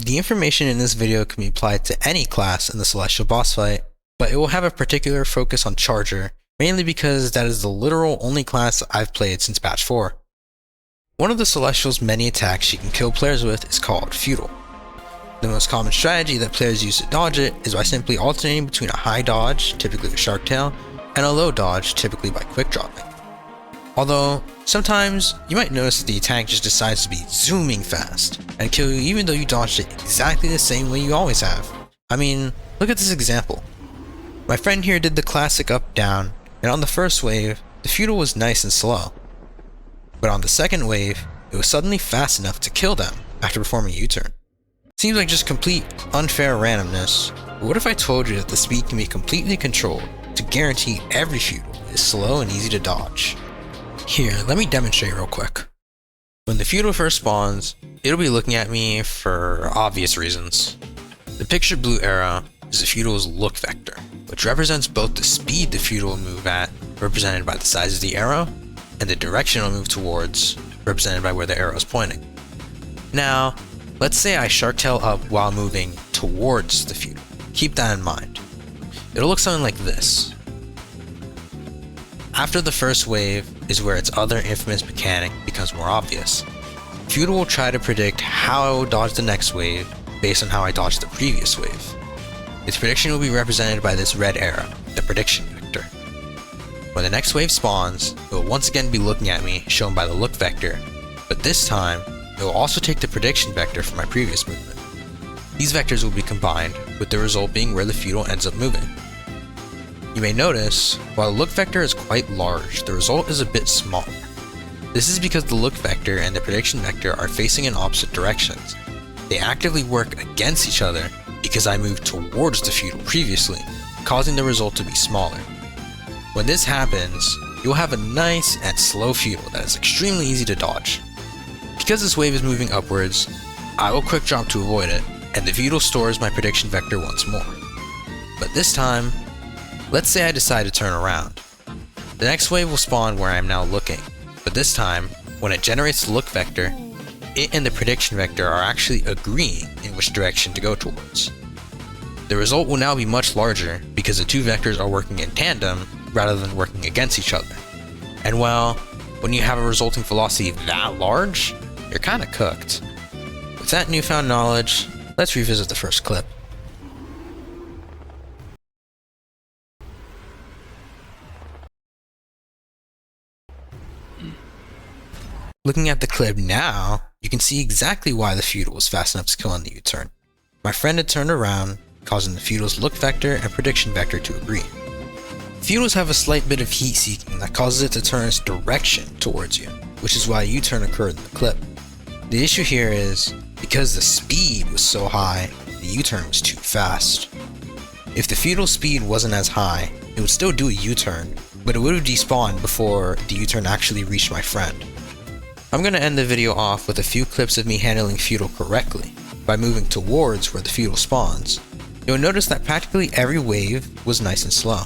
The information in this video can be applied to any class in the Celestial boss fight, but it will have a particular focus on Charger, mainly because that is the literal only class I've played since Patch 4. One of the Celestial's many attacks she can kill players with is called Futile. The most common strategy that players use to dodge it is by simply alternating between a high dodge, typically with Shark Tail, and a low dodge, typically by quick dropping. Although, sometimes you might notice that the attack just decides to be zooming fast and kill you even though you dodged it exactly the same way you always have. I mean, look at this example. My friend here did the classic up-down, and on the first wave, the Futile was nice and slow. But on the second wave, it was suddenly fast enough to kill them after performing a U-turn. Seems like just complete unfair randomness, but what if I told you that the speed can be completely controlled to guarantee every Futile is slow and easy to dodge? Here, let me demonstrate real quick. When the Futile first spawns, it'll be looking at me for obvious reasons. The pictured blue arrow is the Futile's look vector, which represents both the speed the Futile will move at, represented by the size of the arrow, and the direction it'll move towards, represented by where the arrow is pointing. Now, let's say I Shark Tail up while moving towards the Futile. Keep that in mind. It'll look something like this. After the first wave is where its other infamous mechanic becomes more obvious. Futile will try to predict how I will dodge the next wave based on how I dodged the previous wave. Its prediction will be represented by this red arrow, the prediction vector. When the next wave spawns, it will once again be looking at me, shown by the look vector, but this time, it will also take the prediction vector from my previous movement. These vectors will be combined, with the result being where the Futile ends up moving. You may notice, while the look vector is quite large, the result is a bit smaller. This is because the look vector and the prediction vector are facing in opposite directions. They actively work against each other because I moved towards the Futile previously, causing the result to be smaller. When this happens, you'll have a nice and slow Futile that is extremely easy to dodge. Because this wave is moving upwards, I will quick drop to avoid it, and the Futile stores my prediction vector once more. But this time, let's say I decide to turn around. The next wave will spawn where I am now looking, but this time, when it generates the look vector, it and the prediction vector are actually agreeing in which direction to go towards. The result will now be much larger because the two vectors are working in tandem rather than working against each other. And well, when you have a resulting velocity that large, you're kinda cooked. With that newfound knowledge, let's revisit the first clip. Looking at the clip now, you can see exactly why the Futile was fast enough to kill on the U-turn. My friend had turned around, causing the Futile's look vector and prediction vector to agree. Futiles have a slight bit of heat seeking that causes it to turn its direction towards you, which is why a U-turn occurred in the clip. The issue here is, because the speed was so high, the U-turn was too fast. If the Futile's speed wasn't as high, it would still do a U-turn, but it would have despawned before the U-turn actually reached my friend. I'm going to end the video off with a few clips of me handling Futile correctly, by moving towards where the Futile spawns. You'll notice that practically every wave was nice and slow.